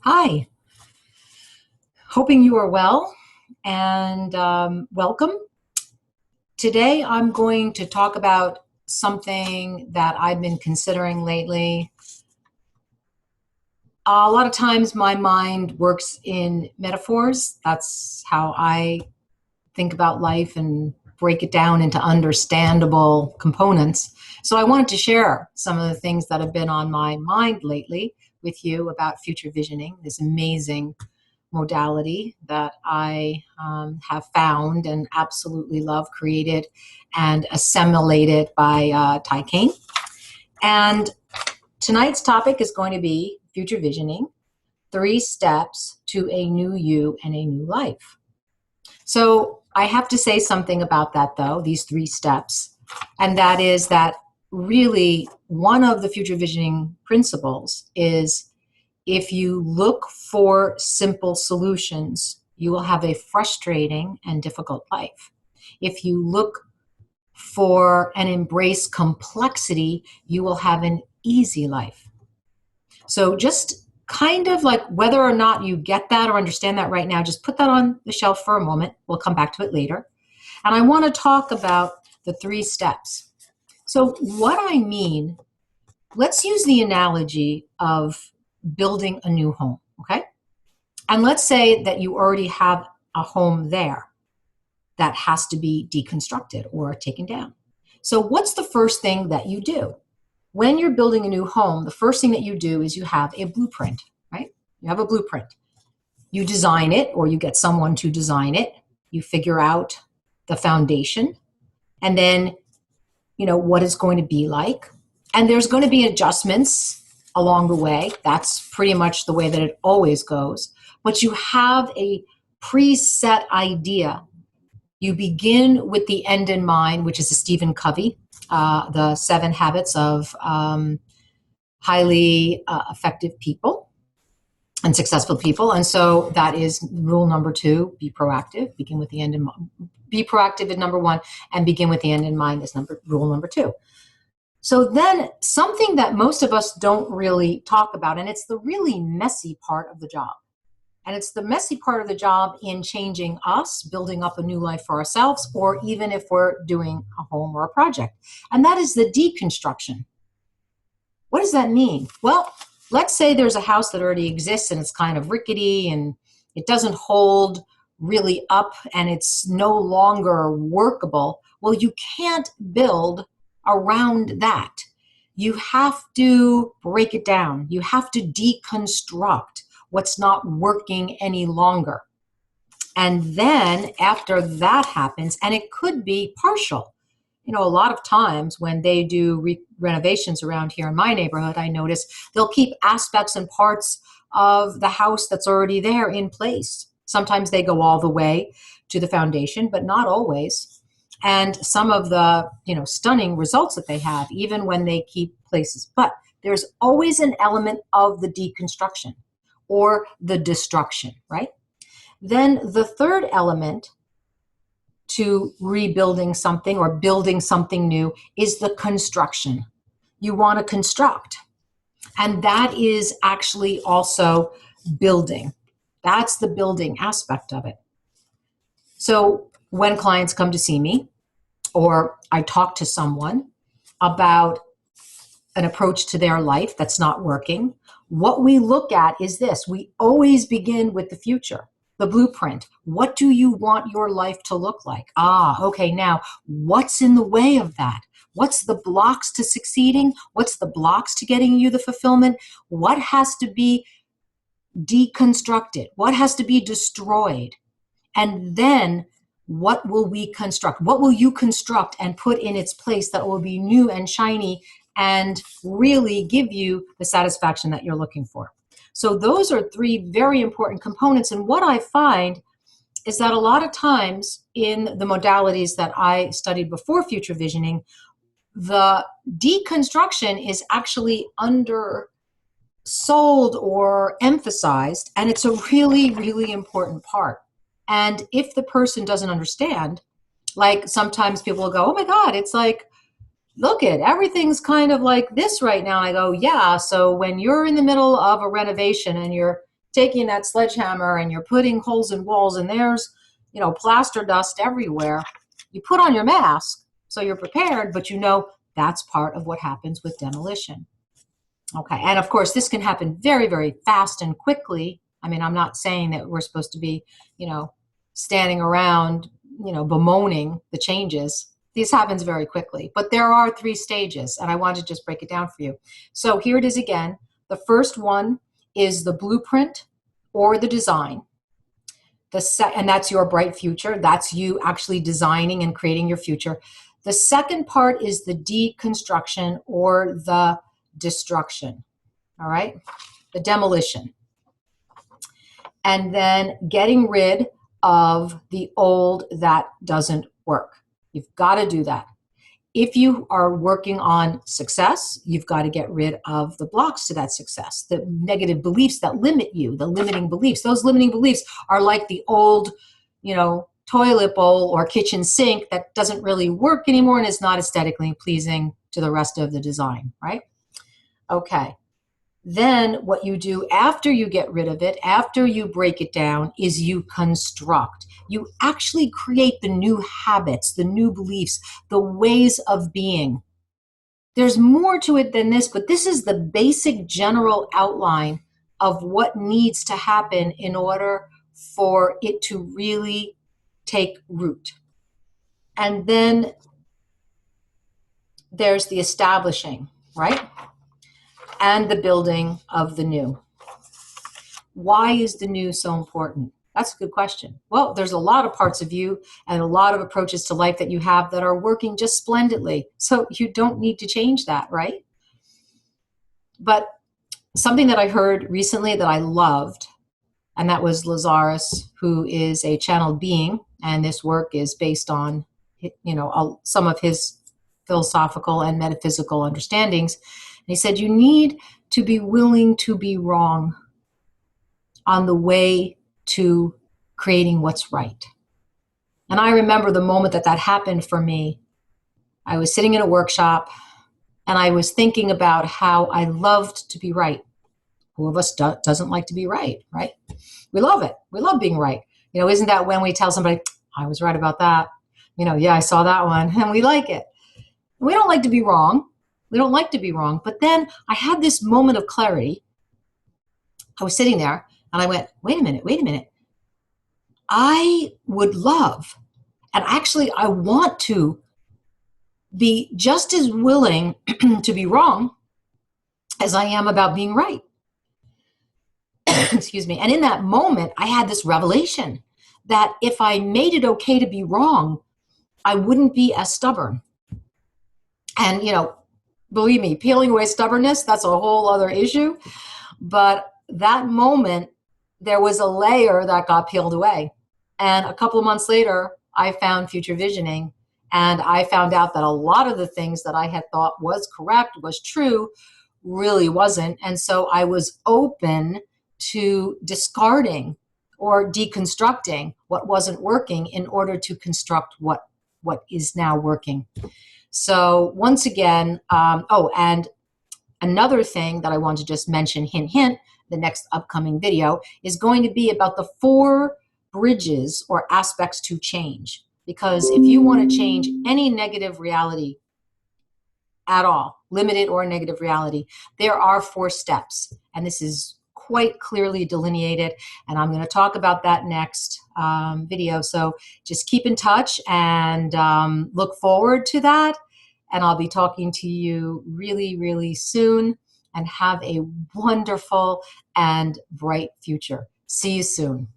Hi, hoping you are well and welcome. Today I'm going to talk about something that I've been considering lately. A lot of times my mind works in metaphors. That's how I think about life and break it down into understandable components. So I wanted to share some of the things that have been on my mind lately with you about future visioning, this amazing modality that I have found and absolutely love, created and assimilated by Ty Kane. And tonight's topic is going to be future visioning, 3 steps to a new you and a new life. So I have to say something about that, though, these 3 steps. And that is that really one of the future visioning principles is if you look for simple solutions, you will have a frustrating and difficult life. If you look for and embrace complexity, you will have an easy life. So just kind of like whether or not you get that or understand that right now, just put that on the shelf for a moment. We'll come back to it later. And I want to talk about the 3 steps. So what I mean, let's use the analogy of building a new home, okay? And let's say that you already have a home there that has to be deconstructed or taken down. So what's the first thing that you do? When you're building a new home, the first thing that you do is you have a blueprint, right? You have a blueprint. You design it, or you get someone to design it. You figure out the foundation, and then what it's going to be like. And there's going to be adjustments along the way. That's pretty much the way that it always goes. But you have a preset idea. You begin with the end in mind, which is a Stephen Covey, the 7 habits of highly effective people and successful people. And so that is rule number 2, be proactive, begin with the end in mind. Be proactive is number 1, and begin with the end in mind is rule number 2. So then something that most of us don't really talk about, and it's the really messy part of the job. And it's the messy part of the job in changing us, building up a new life for ourselves, or even if we're doing a home or a project. And that is the deconstruction. What does that mean? Well, let's say there's a house that already exists and it's kind of rickety and it doesn't hold really up and it's no longer workable. Well, you can't build around that. You have to break it down. You have to deconstruct what's not working any longer. And then after that happens, and it could be partial. A lot of times when they do renovations around here in my neighborhood, I notice they'll keep aspects and parts of the house that's already there in place. Sometimes they go all the way to the foundation, but not always. And some of the, stunning results that they have, even when they keep places. But there's always an element of the deconstruction or the destruction, right? Then the third element to rebuilding something or building something new is the construction. You want to construct. And that is actually also building. That's the building aspect of it. So when clients come to see me, or I talk to someone about an approach to their life that's not working, what we look at is this. We always begin with the future, the blueprint. What do you want your life to look like? Okay, now what's in the way of that? What's the blocks to succeeding? What's the blocks to getting you the fulfillment? What has to be deconstructed? What has to be destroyed? And then what will we construct? What will you construct and put in its place that will be new and shiny and really give you the satisfaction that you're looking for? So those are 3 very important components. And what I find is that a lot of times in the modalities that I studied before future visioning, the deconstruction is actually undersold or emphasized, and it's a really, really important part. And if the person doesn't understand, like sometimes people will go, oh my God, it's like, look it, everything's kind of like this right now. I go, yeah. So when you're in the middle of a renovation and you're taking that sledgehammer and you're putting holes in walls and there's, you know, plaster dust everywhere. You put on your mask so you're prepared, but you know that's part of what happens with demolition. Okay, and of course this can happen very, very fast and quickly. I mean, I'm not saying that we're supposed to be, you know, standing around, you know, bemoaning the changes. This happens very quickly, but there are 3 stages, and I want to just break it down for you. So here it is again. The first one is the blueprint or the design. And that's your bright future. That's you actually designing and creating your future. The second part is the deconstruction or the destruction. All right, the demolition. And then getting rid of the old that doesn't work. You've got to do that. If you are working on success, you've got to get rid of the blocks to that success, the negative beliefs that limit you, the limiting beliefs. Those limiting beliefs are like the old, you know, toilet bowl or kitchen sink that doesn't really work anymore and is not aesthetically pleasing to the rest of the design, right? Okay. Then what you do after you get rid of it, after you break it down, is you construct. You actually create the new habits, the new beliefs, the ways of being. There's more to it than this, but this is the basic general outline of what needs to happen in order for it to really take root. And then there's the establishing, right? And the building of the new. Why is the new so important? That's a good question. Well, there's a lot of parts of you and a lot of approaches to life that you have that are working just splendidly. So you don't need to change that, right? But something that I heard recently that I loved, and that was Lazarus, who is a channeled being, and this work is based on, you know, some of his philosophical and metaphysical understandings. And he said, you need to be willing to be wrong on the way to creating what's right. And I remember the moment that that happened for me. I was sitting in a workshop and I was thinking about how I loved to be right. Who of us doesn't like to be right, right? We love it. We love being right. You know, isn't that when we tell somebody, I was right about that? You know, yeah, I saw that one, and we like it. We don't like to be wrong. We don't like to be wrong. But then I had this moment of clarity. I was sitting there and I went, wait a minute. I would love, and actually I want to be just as willing to be wrong as I am about being right. Excuse me. And in that moment, I had this revelation that if I made it okay to be wrong, I wouldn't be as stubborn. And, you know, believe me, peeling away stubbornness, that's a whole other issue. But that moment, there was a layer that got peeled away. And a couple of months later, I found FutureVisioning, and I found out that a lot of the things that I had thought was correct, was true, really wasn't. And so I was open to discarding or deconstructing what wasn't working in order to construct what is now working. So once again, and another thing that I want to just mention, hint, hint, the next upcoming video is going to be about the 4 bridges or aspects to change. Because if you want to change any negative reality at all, limited or negative reality, there are 4 steps. And this is quite clearly delineated. And I'm going to talk about that next video. So just keep in touch and look forward to that. And I'll be talking to you really, really soon. And have a wonderful and bright future. See you soon.